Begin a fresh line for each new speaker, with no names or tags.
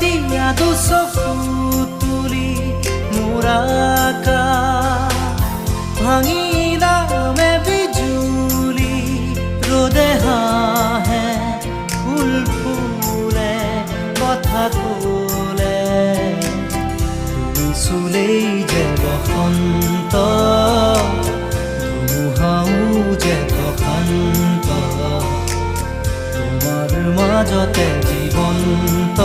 এতিয়াতো চকু তুলি মোৰ আকাশ ভাঙিলামে বিজুলি ৰ'দে হাঁহে ফুল ফুলে কথা ক'লে তুমি চুলেই যে বসন্ত ধুমুহাও যে প্ৰশান্ত তোমাৰ মাজতে জীৱন্ত